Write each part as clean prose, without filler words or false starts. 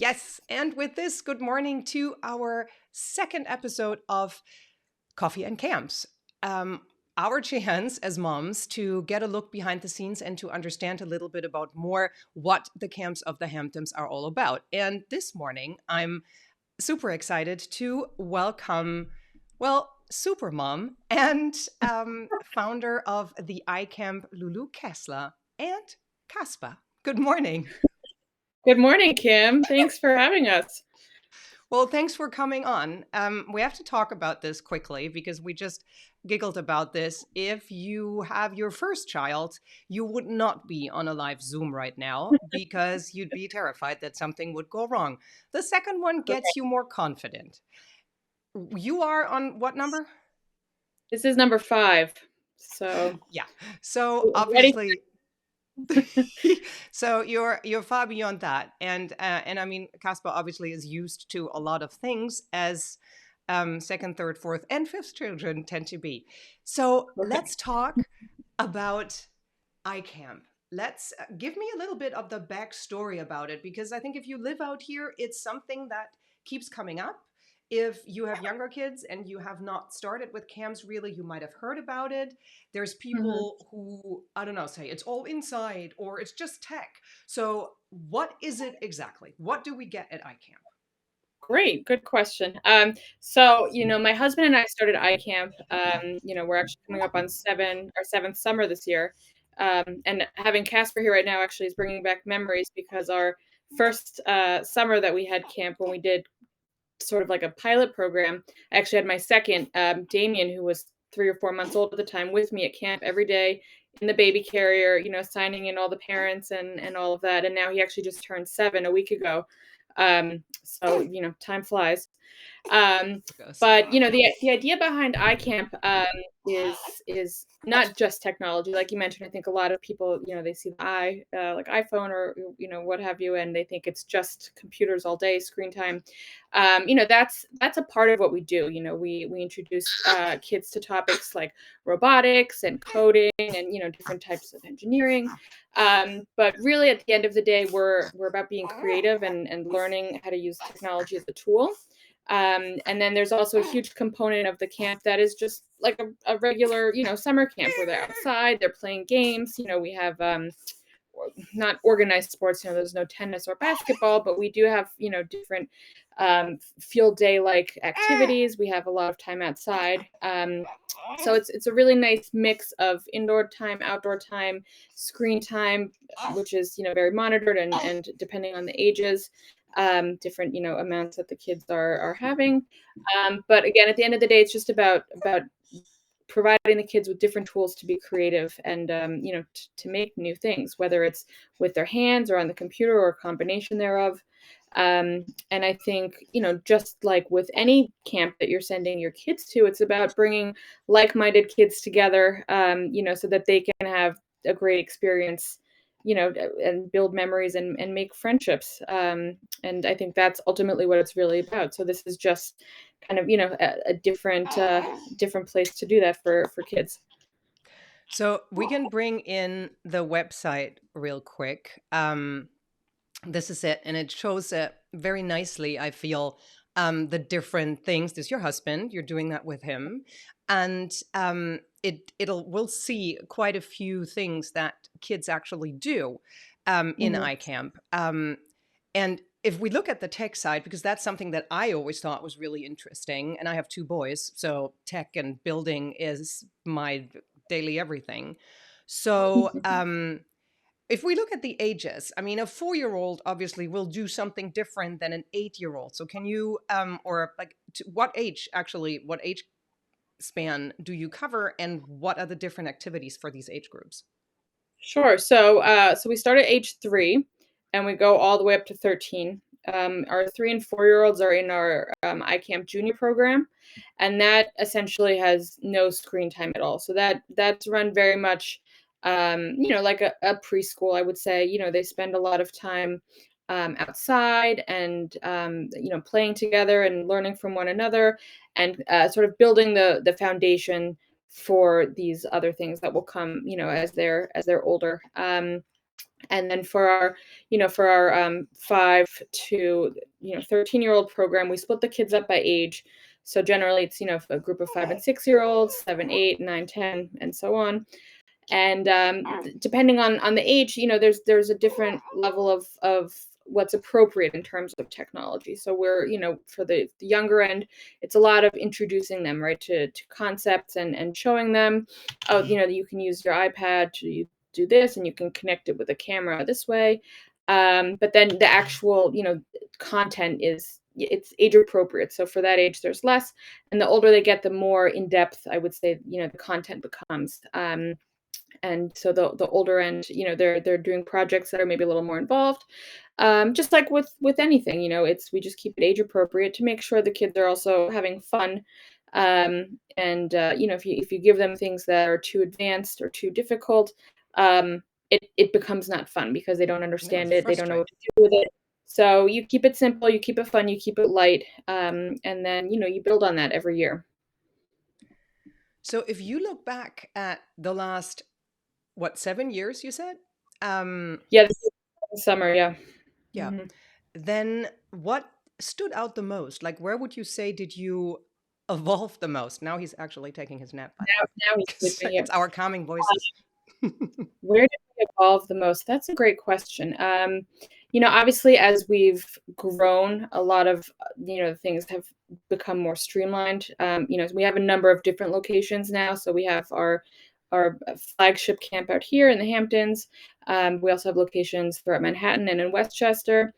Yes, and with this, good morning to our second episode of Coffee and Camps. Our chance as moms to get a look behind the scenes and to understand a little bit about more what the camps of the Hamptons are all about. And this morning, I'm super excited to welcome, well, supermom and founder of the iCamp, Lulu Kessler, and Casper. Good morning. Good morning, Kim. Thanks for having us. Well, thanks for coming on. We have to talk about this quickly because we just giggled about this. If you have your first child, you would not be on a live Zoom right now because you'd be terrified that something would go wrong. The second one gets you more confident. You are on what number? This is number 5. So Yeah. So ready? obviously, so you're far beyond that, and I mean, Casper obviously is used to a lot of things as second, third, fourth, and fifth children tend to be. So Okay. let's talk about iCamp. Let's give me a little bit of the backstory about it, because I think if you live out here, it's something that keeps coming up. If you have younger kids and you have not started with camps, really, you might have heard about it. There's Mhm. people who, I don't know, say it's all inside or it's just tech. So, what is it exactly? What do we get at iCamp? Great, good question. So my husband and I started iCamp. We're actually coming up on our 7th summer this year. And having Casper here right now actually is bringing back memories because our first summer that we had camp when we did sort of like a pilot program. I actually had my second, Damien, who was 3 or 4 months old at the time, with me at camp every day in the baby carrier, signing in all the parents and all of that. And now he actually just turned 7 a week ago. So time flies. Um, Goes. but the idea behind iCamp is not just technology. Like you mentioned, I think a lot of people, they see the like iPhone or what have you, and they think it's just computers all day, screen time. That's a part of what we do. We introduce kids to topics like robotics and coding and different types of engineering. But really, at the end of the day, we're about being creative and learning how to use technology as a tool. And then there's also a huge component of the camp that is just like a regular, summer camp where they're outside, they're playing games. We have not organized sports, there's no tennis or basketball, but we do have, different field day like activities. We have a lot of time outside. So it's a really nice mix of indoor time, outdoor time, screen time, which is very monitored and depending on the ages, different amounts that the kids are having. But again, at the end of the day, it's just about providing the kids with different tools to be creative and to make new things, whether it's with their hands or on the computer or a combination thereof. And I think just like with any camp that you're sending your kids to, it's about bringing like-minded kids together, so that they can have a great experience, and build memories and make friendships. And I think that's ultimately what it's really about. So this is just kind of a different place to do that for kids. So we can bring in the website real quick. This is it, and it shows it very nicely. I feel the different things. This is your husband. You're doing that with him, and we'll see quite a few things that kids actually do in Mhm. iCamp. And if we look at the tech side, because that's something that I always thought was really interesting, and I have 2 boys, so tech and building is my daily everything. So if we look at the ages, I mean, a 4-year-old obviously will do something different than an 8-year-old. So can you, or like, what age span do you cover, and what are the different activities for these age groups? Sure. So we start at age 3, and we go all the way up to 13. Our 3 and 4-year-olds are in our iCamp Junior program, and that essentially has no screen time at all. So that's run very much, like a preschool, I would say. They spend a lot of time outside and playing together and learning from one another, and sort of building the foundation for these other things that will come, as they're older. And then for our 5 to 13-year-old program, we split the kids up by age. So generally, it's a group of 5 and 6-year-olds, 7, 8, 9, 10, and so on. And depending on the age, there's a different level of what's appropriate in terms of technology. So we're, for the younger end, it's a lot of introducing them, right, to concepts and showing them, oh, you can use your iPad to do this, and you can connect it with a camera this way. But then the actual, content it's age appropriate. So for that age, there's less, and the older they get, the more in depth, I would say, the content becomes. And so the older end, they're doing projects that are maybe a little more involved. Just like with anything, we just keep it age appropriate to make sure the kids are also having fun. And if you give them things that are too advanced or too difficult, it becomes not fun because they don't No, understand it's it. They don't know what frustrating. to do with it. So you keep it simple, you keep it fun, you keep it light, and then you build on that every year. So if you look back at the last, what, 7 years, you said? Yeah, this is summer. Yeah. Yeah. Mhm. Then what stood out the most? Like, where would you say did you evolve the most? Now he's actually taking his nap, by the way. Now he's 'Cause sleeping. Yeah. it's our calming voices. Where did we evolve the most? That's a great question. Obviously, as we've grown, a lot of things have become more streamlined. We have a number of different locations now. So we have our flagship camp out here in the Hamptons. We also have locations throughout Manhattan and in Westchester.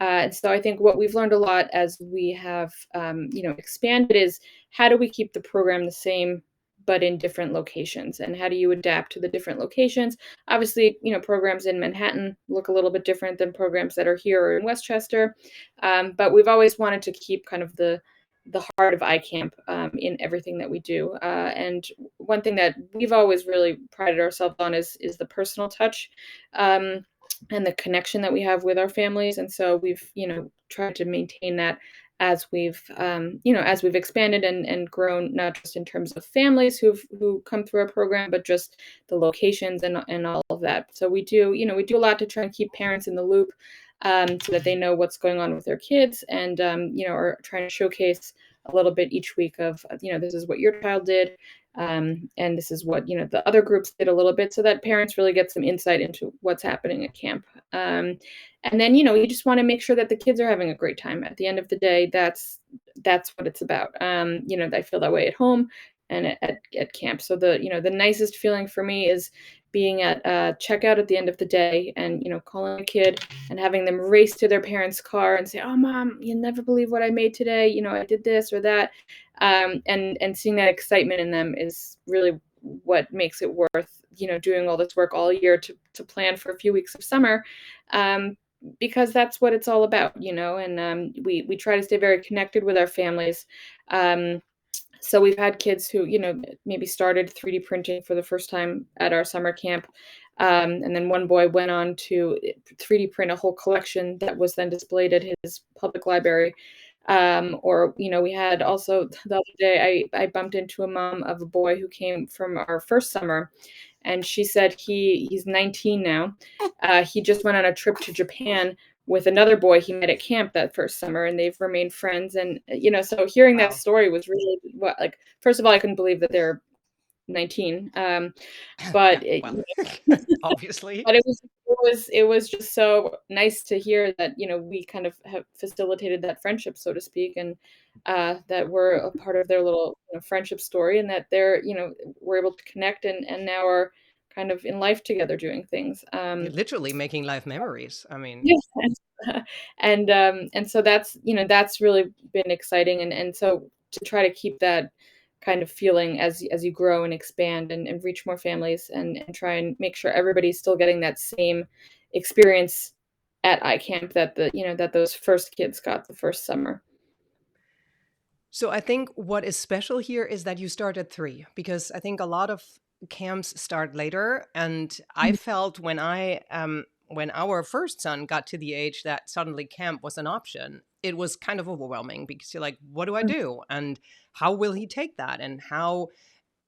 And so I think what we've learned a lot as we have expanded is how do we keep the program the same but in different locations, and how do you adapt to the different locations? Obviously, programs in Manhattan look a little bit different than programs that are here or in Westchester, but we've always wanted to keep kind of the heart of iCamp in everything that we do. And one thing that we've always really prided ourselves on is the personal touch. And the connection that we have with our families, and so we've tried to maintain that as we've expanded and grown, not just in terms of families who come through our program, but just the locations and all of that. So we do a lot to try and keep parents in the loop, so that they know what's going on with their kids, and are trying to showcase a little bit each week of this is what your child did, and this is what the other groups did a little bit, so that parents really get some insight into what's happening at camp. And then you just want to make sure that the kids are having a great time. At the end of the day, that's what it's about. I feel that way at home and at camp. So the nicest feeling for me is being at checkout at the end of the day, and calling a kid and having them race to their parents' car and say, "Oh, mom, you'll never believe what I made today. I did this or that," and seeing that excitement in them is really what makes it worth doing all this work all year to plan for a few weeks of summer, because that's what it's all about. And we try to stay very connected with our families. So we've had kids who, maybe started 3D printing for the first time at our summer camp. And then one boy went on to 3D print a whole collection that was then displayed at his public library. Or, we had also the other day, I bumped into a mom of a boy who came from our first summer, and she said he's 19 now. He just went on a trip to Japan with another boy he met at camp that first summer, and they've remained friends. And so hearing that Wow. story was really like, first of all, I couldn't believe that they're 19. But Yeah, well, obviously. but it was just so nice to hear that we kind of have facilitated that friendship, so to speak, and that we're a part of their little friendship story, and that they're we're able to connect, and now are kind of in life together doing things. You're literally making life memories. I mean, Yes, and so that's really been exciting, and so to try to keep that kind of feeling as you grow and expand and reach more families, and try and make sure everybody's still getting that same experience at iCamp that that those first kids got the first summer. so I think what is special here is that you start at 3, because I think a lot of camps start later. And I felt when our first son got to the age that suddenly camp was an option, it was kind of overwhelming, because you're like, what do I do? And how will he take that? And how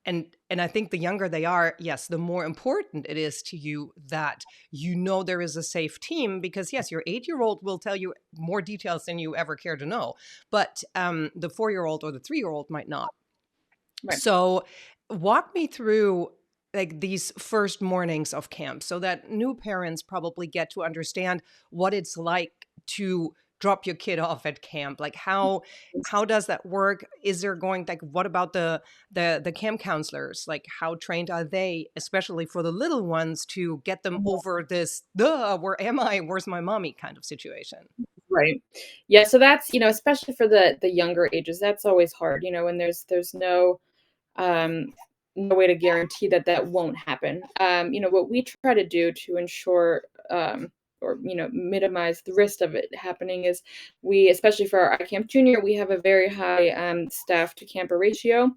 and I think the younger they are, yes, the more important it is to you that you know there is a safe team, because yes, your 8-year-old will tell you more details than you ever care to know, but the 4-year-old or the 3-year-old might not. Right. So walk me through like these first mornings of camp so that new parents probably get to understand what it's like to drop your kid off at camp. Like how does that work? Is there going like what about the camp counselors? Like how trained are they, especially for the little ones, to get them over this where am I? Where's my mommy kind of situation? Right. Yeah, so that's, especially for the younger ages, that's always hard, when there's um, no way to guarantee that that won't happen. What we try to do to ensure or minimize the risk of it happening is especially for our iCamp Junior, we have a very high staff to camper ratio.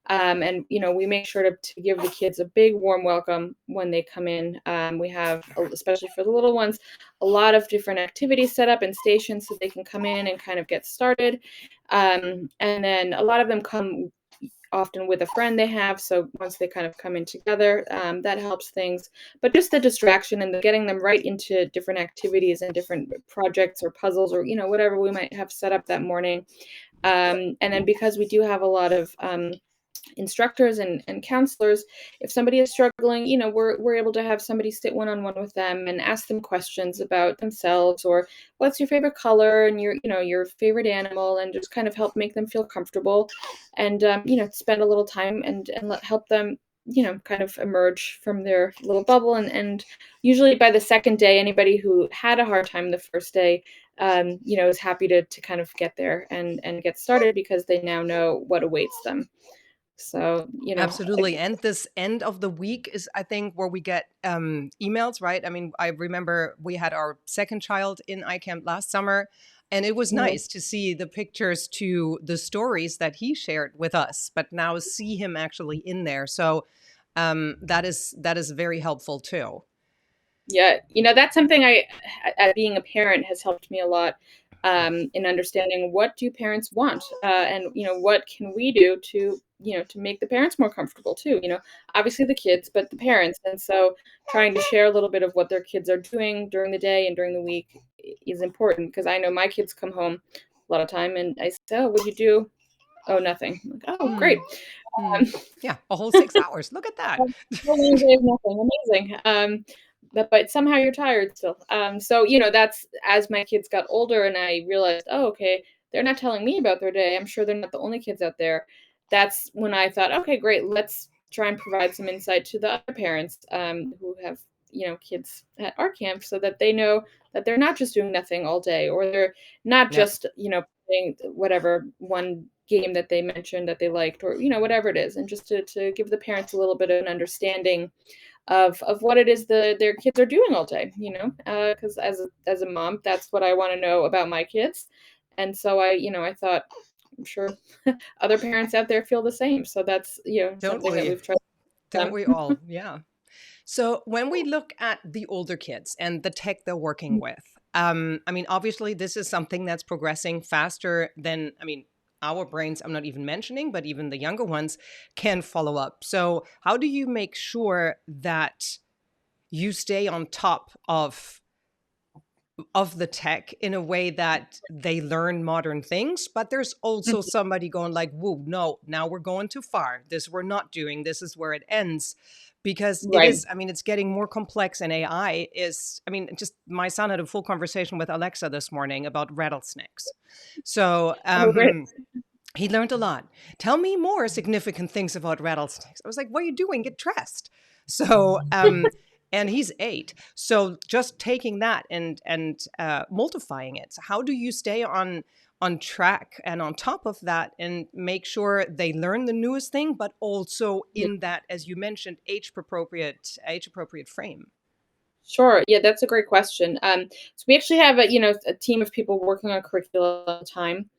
And we make sure to give the kids a big warm welcome when they come in. We have, especially for the little ones, a lot of different activities set up and stations so they can come in and kind of get started. And then a lot of them come often with a friend they have. So once they kind of come in together, that helps things. But just the distraction and the getting them right into different activities and different projects or puzzles or, whatever we might have set up that morning. And then because we do have a lot of instructors and counselors, if somebody is struggling, we're able to have somebody sit one-on-one with them and ask them questions about themselves, or what's your favorite color and your favorite animal, and just kind of help make them feel comfortable, and spend a little time and help them kind of emerge from their little bubble, and usually by the second day, anybody who had a hard time the first day is happy to kind of get there and get started because they now know what awaits them. So, Absolutely. And this end of the week is, I think, where we get emails, right? I mean, I remember we had our second child in iCamp last summer, and it was Mhm. nice to see the pictures to the stories that he shared with us, but now see him actually in there. So that is very helpful too. Yeah, that's something being a parent has helped me a lot, in understanding what do parents want, and what can we do to make the parents more comfortable too. Obviously the kids, but the parents, and so trying to share a little bit of what their kids are doing during the day and during the week is important because I know my kids come home a lot of time and I say, "Oh, what'd you do?" "Oh, nothing." I'm like, "Oh, great." Hmm. Hmm. Yeah, a whole 6 hours. Look at that. No long day of nothing, amazing. But somehow you're tired still. So, that's as my kids got older and I realized, oh, okay, they're not telling me about their day. I'm sure they're not the only kids out there. That's when I thought, okay, great, let's try and provide some insight to the other parents who have, kids at our camp so that they know that they're not just doing nothing all day or they're not Yep. just, playing whatever one game that they mentioned that they liked or, whatever it is. And just to give the parents a little bit of an understanding of what it is their kids are doing all day, because as a mom, that's what I want to know about my kids. And so I thought, I'm sure other parents out there feel the same. So that's, Don't something that we? we've tried Don't them. we all? Yeah. So when we look at the older kids and the tech they're working with, I mean, obviously this is something that's progressing faster than, I mean, our brains, I'm not even mentioning, but even the younger ones can follow up. So how do you make sure that you stay on top of the tech in a way that they learn modern things, but there's also somebody going like, whoa, no, now we're going too far. This we're not doing. This is where it ends. Because it Right. is, I mean, it's getting more complex, and AI is, I mean, just my son had a full conversation with Alexa this morning about rattlesnakes. So Oh, great. he learned a lot. Tell me more significant things about rattlesnakes. I was like, what are you doing? Get dressed. So, and he's 8. So just taking that and multiplying it. So how do you stay on track and on top of that and make sure they learn the newest thing, but also in that, as you mentioned, age appropriate frame? Sure. Yeah, that's a great question. So we actually have a team of people working on curriculum all the time.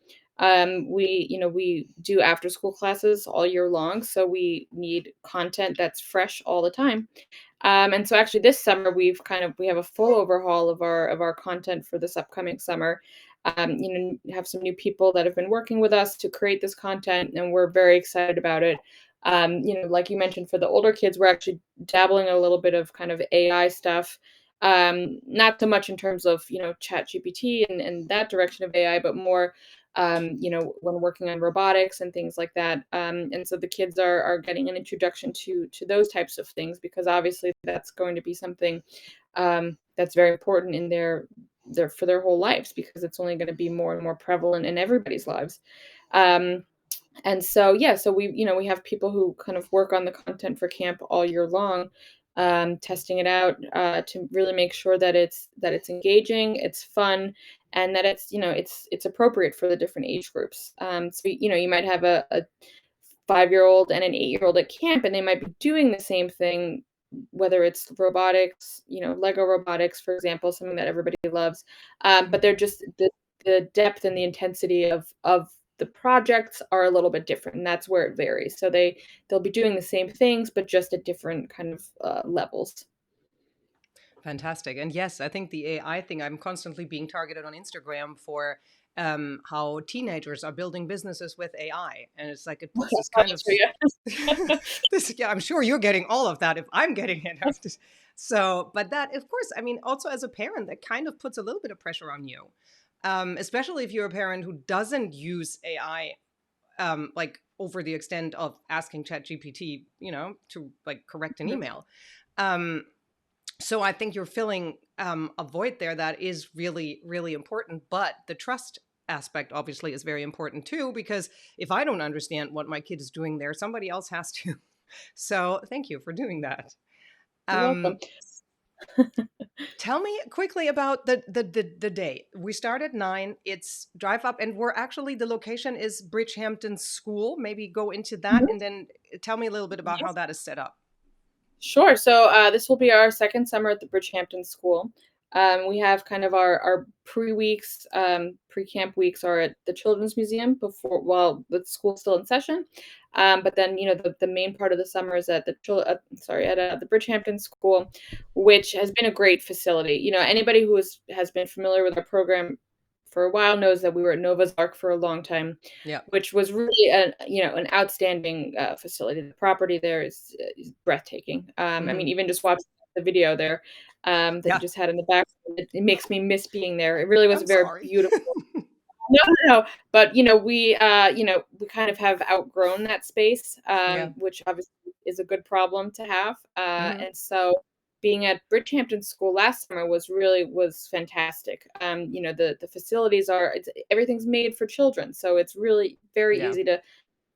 We do after school classes all year long, so we need content that's fresh all the time. And so actually this summer we have a full overhaul of our content for this upcoming summer. We have some new people that have been working with us to create this content, and we're very excited about it. Like you mentioned, for the older kids, we're actually dabbling a little bit of kind of AI stuff. Not so much in terms of, chat GPT and that direction of AI, but more, when working on robotics and things like that. And so the kids are getting an introduction to those types of things, because obviously that's going to be something that's very important in their for their whole lives, because it's only going to be more and more prevalent in everybody's lives. Um, and so, yeah, so we have people who kind of work on the content for camp all year long, testing it out, to really make sure that it's engaging, it's fun, and that it's appropriate for the different age groups. So you might have a 5-year-old and an 8-year-old at camp, and they might be doing the same thing, whether it's robotics, Lego robotics, for example, something that everybody loves. But they're just the depth and the intensity of the projects are a little bit different, and that's where it varies. So they'll be doing the same things, but just at different kind of levels. Fantastic. And yes, I think the AI thing, I'm constantly being targeted on Instagram for how teenagers are building businesses with AI. And it's like it puts this Oh, kind of that's for you. this, yeah, I'm sure you're getting all of that if I'm getting it. So, but that, of course, I mean, also as a parent, that kind of puts a little bit of pressure on you, especially if you're a parent who doesn't use AI like over the extent of asking ChatGPT, to like correct an Mhm. email. Um, so I think you're filling a void there that is really, really important. But the trust aspect obviously is very important too, because if I don't understand what my kid is doing there, somebody else has to. So thank you for doing that. You're Um, welcome. Tell me quickly about the day. We start at 9. It's drive up, and we're actually the location is Bridgehampton School. Maybe go into that, Mhm. and then tell me a little bit about how Yes. that is set up. Sure. So this will be our second summer at the Bridgehampton School. We have kind of our pre-weeks, pre-camp weeks are at the Children's Museum before while the school's still in session. But then the main part of the summer is at the Bridgehampton School, which has been a great facility. Anybody who has been familiar with our program for a while knows that we were at Nova's Ark for a long time, Yeah. which was really an outstanding facility. The property there is breathtaking. I mean, Hmm. even just watching the video there, that you Yeah. just had in the back, it makes me miss being there. It really was a I'm very sorry. beautiful. No, no, no. But we kind of have outgrown that space, Yeah. which obviously is a good problem to have. Hmm. And so being at Bridgehampton School last summer was fantastic. The facilities everything's made for children, so it's really very Yeah. easy to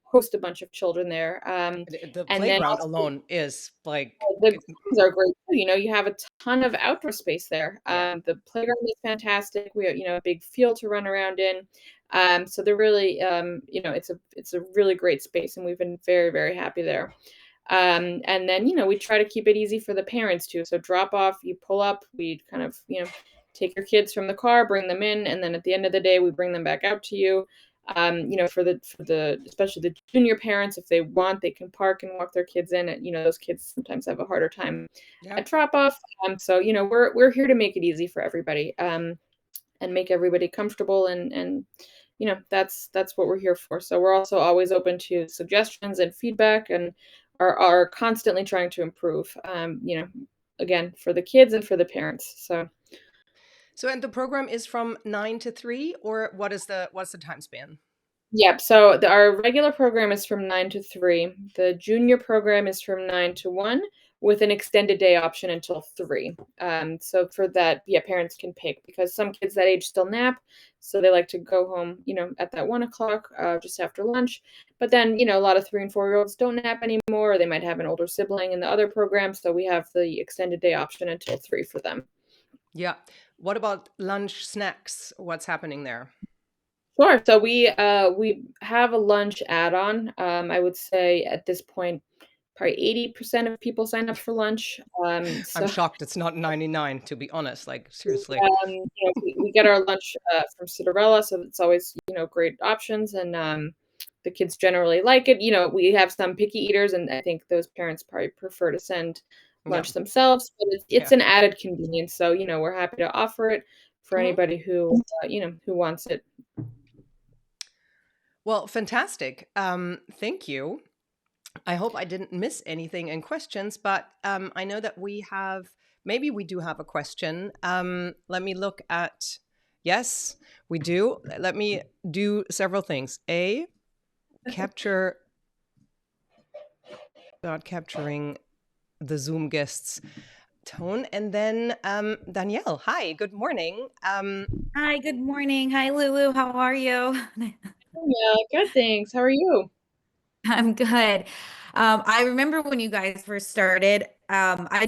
host a bunch of children there. The And then playground also alone is like, the grounds are great too. You have a ton of outdoor space there. yeah. The playground is fantastic. We have, a big field to run around in. So they're really, it's a really great space, and we've been very, very happy there. And then, we try to keep it easy for the parents too. So drop off, you pull up, we kind of, take your kids from the car, bring them in, and then at the end of the day, we bring them back out to you. For the especially the junior parents, if they want, they can park and walk their kids in. And those kids sometimes have a harder time Yeah. at drop off. So we're here to make it easy for everybody, and make everybody comfortable, and that's what we're here for. So we're also always open to suggestions and feedback, and are constantly trying to improve. Again, for the kids and for the parents. So So, and the program is from 9 to 3, or what's the time span? yep. So our regular program is from 9 to 3. The junior program is from 9 to 1, with an extended day option until 3. So for that, yeah, parents can pick, because some kids that age still nap, so they like to go home, at that 1 o'clock, just after lunch. But then, a lot of 3 and 4-year-olds don't nap anymore, or they might have an older sibling in the other program. So we have the extended day option until 3 for them. Yeah. What about lunch snacks? What's happening there? Sure. So we have a lunch add-on. I would say at this point, probably 80% of people sign up for lunch. I'm So shocked it's not 99, to be honest. Like, seriously. we get our lunch from Citarella, so it's always great options, and the kids generally like it. We have some picky eaters, and I think those parents probably prefer to send Yeah. lunch themselves, but it's Yeah. an added convenience. So we're happy to offer it for Mhm. anybody who wants it. Well, fantastic. Thank you. I hope I didn't miss anything in questions, but I know that maybe we do have a question. Let me look at, yes, we do. Let me do several things. Start capturing the Zoom guests' tone. And then Danielle, hi, good morning. Hi, good morning. Hi, Lulu. How are you? Yeah, good, thanks. How are you? I'm good. I remember when you guys first started. I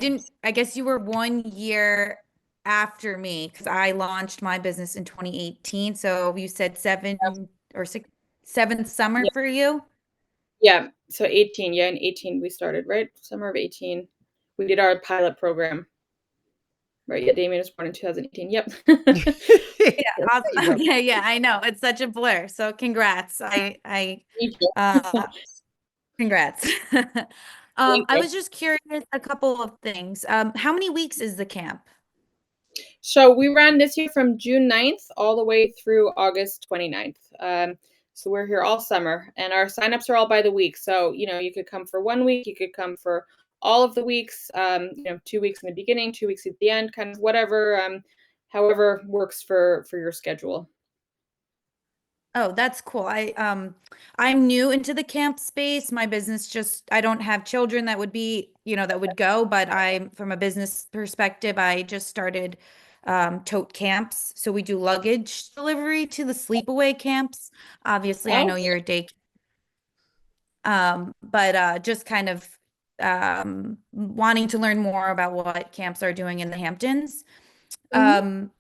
guess you were 1 year after me because I launched my business in 2018. So you said seventh summer Yeah, for you? yeah. So 18, yeah, in 18 we started, right? Summer of 18. We did our pilot program. Right, yeah, Damien was born in 2018. Yep. There Yeah, you awesome. go. Yeah, yeah, I know. It's such a blur. So congrats. Thank you. Congrats. Thank I you. was just curious, a couple of things. How many weeks is the camp? So we ran this year from June 9th all the way through August 29th. So we're here all summer, and our signups are all by the week. So, you could come for 1 week, you could come for all of the weeks, 2 weeks in the beginning, 2 weeks at the end, kind of whatever, however works for your schedule. Oh, that's cool. I'm new into the camp space. My business I don't have children that would be, that would go, but I'm from a business perspective, I just started tote camps. So we do luggage delivery to the sleepaway camps. Obviously, I Oh, know you're a day, but just kind of wanting to learn more about what camps are doing in the Hamptons. mhm. Um,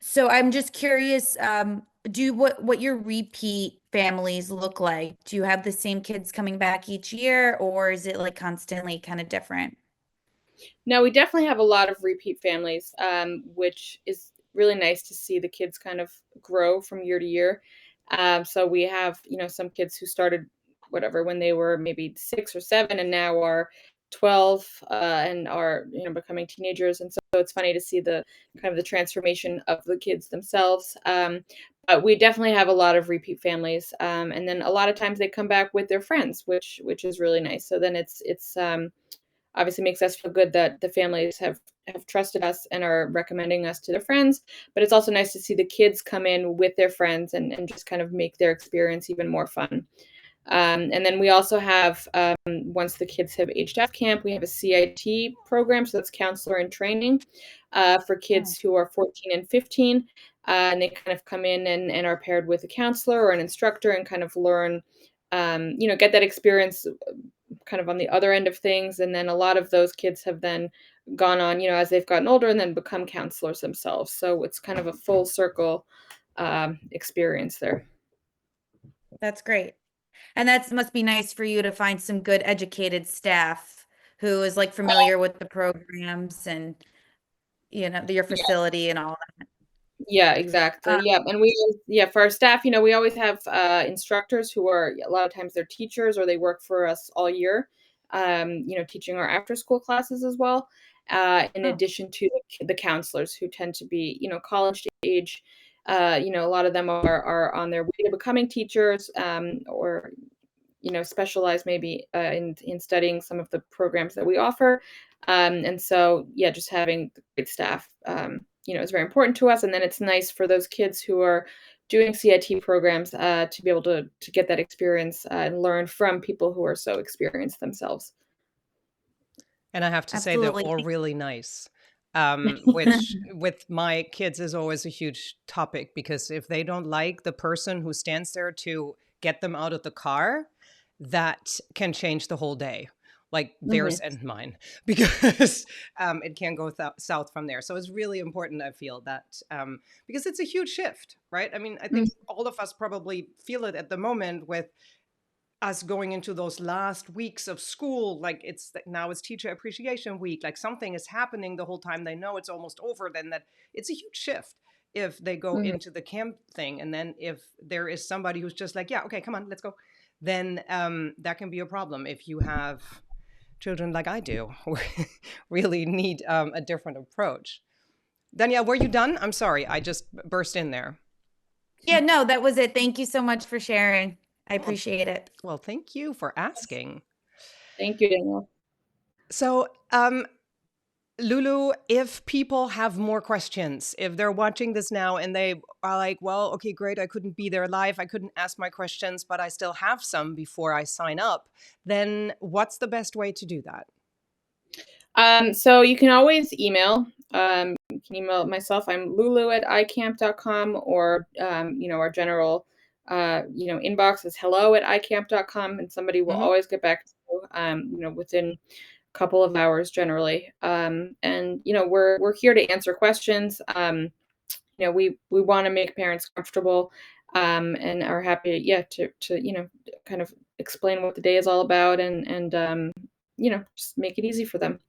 So I'm just curious, what your repeat families look like? Do you have the same kids coming back each year, or is it like constantly kind of different? No, we definitely have a lot of repeat families, which is really nice to see the kids kind of grow from year to year. So we have, some kids who started whatever when they were maybe 6 or 7 and now are 12 and are, becoming teenagers. And so it's funny to see the kind of the transformation of the kids themselves. But we definitely have a lot of repeat families. And then a lot of times they come back with their friends, which is really nice. So then it's obviously makes us feel good that the families have trusted us and are recommending us to their friends, but it's also nice to see the kids come in with their friends and just kind of make their experience even more fun. And then we also have, once the kids have aged out of camp, we have a CIT program, so that's counselor in training for Oh, kids who are 14 and 15. And they kind of come in and are paired with a counselor or an instructor and kind of learn, get that experience kind of on the other end of things. And then a lot of those kids have then gone on, as they've gotten older and then become counselors themselves. So it's kind of a full circle experience there. that's great. And that must be nice for you to find some good educated staff who is like familiar with the programs and, your facility and all Yeah, that. exactly. Yeah, and yeah, for our staff, we always have instructors who are a lot of times they're teachers or they work for us all year, teaching our after school classes as well. In Oh, addition to the counselors who tend to be, college age. A lot of them are on their way to becoming teachers, or specialize maybe in studying some of the programs that we offer. And so, yeah, just having great staff, is very important to us. And then it's nice for those kids who are doing CIT programs to be able to get that experience and learn from people who are so experienced themselves. And I have to say, they're absolutely. all really nice, which with my kids is always a huge topic because if they don't like the person who stands there to get them out of the car, that can change the whole day, like theirs Mhm. and mine, because it can go south from there. So it's really important, I feel, that because it's a huge shift, right? I mean, I think all of us probably feel it at the moment with us going into those last weeks of school, like now it's teacher appreciation week, like something is happening the whole time they know it's almost over, then that it's a huge shift if they go Mhm. into the camp thing. And then if there is somebody who's just like, yeah, okay, come on, let's go, then that can be a problem if you have children like I do who really need a different approach. Danielle, were you done? I'm sorry, I just burst in there. Yeah, no, that was it. Thank you so much for sharing. I Well, appreciate it. well, thank you for asking. Thank you, Danielle. So, Lulu, if people have more questions, if they're watching this now and they are like, well, okay, great, I couldn't be there live, I couldn't ask my questions, but I still have some before I sign up, then what's the best way to do that? So you can always email. You can email myself. I'm lulu@icamp.com, or our general inbox is hello@icamp.com, and somebody will Mm-hmm. always get back to you, within a couple of hours generally. And we're here to answer questions. We want to make parents comfortable, and are happy, to kind of explain what the day is all about, and just make it easy for them.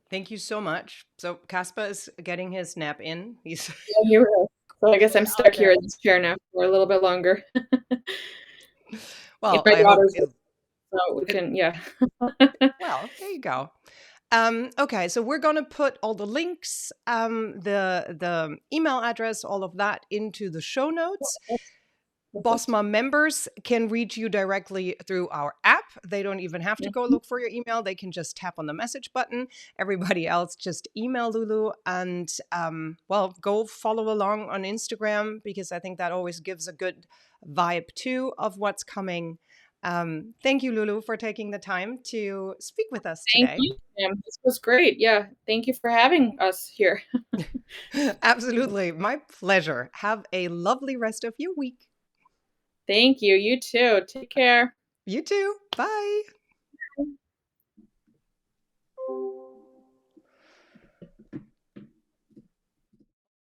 Thank you so much. So Casper is getting his nap in. He's Yeah, you're right. So I guess I'm stuck here okay. in this chair now for a little bit longer. If Well, my I hope daughter's so we can, yeah. well, there you go. Okay, so we're gonna put all the links, the email address, all of that into the show notes. Boss Mom members can reach you directly through our app. They don't even have to go look for your email. They can just tap on the message button. Everybody else, just email Lulu and, go follow along on Instagram, because I think that always gives a good vibe too of what's coming. Thank you, Lulu, for taking the time to speak with us Thank today. you, Sam. This was great. Yeah, thank you for having us here. Absolutely. My pleasure. Have a lovely rest of your week. Thank you. You too. Take care. You too. Bye.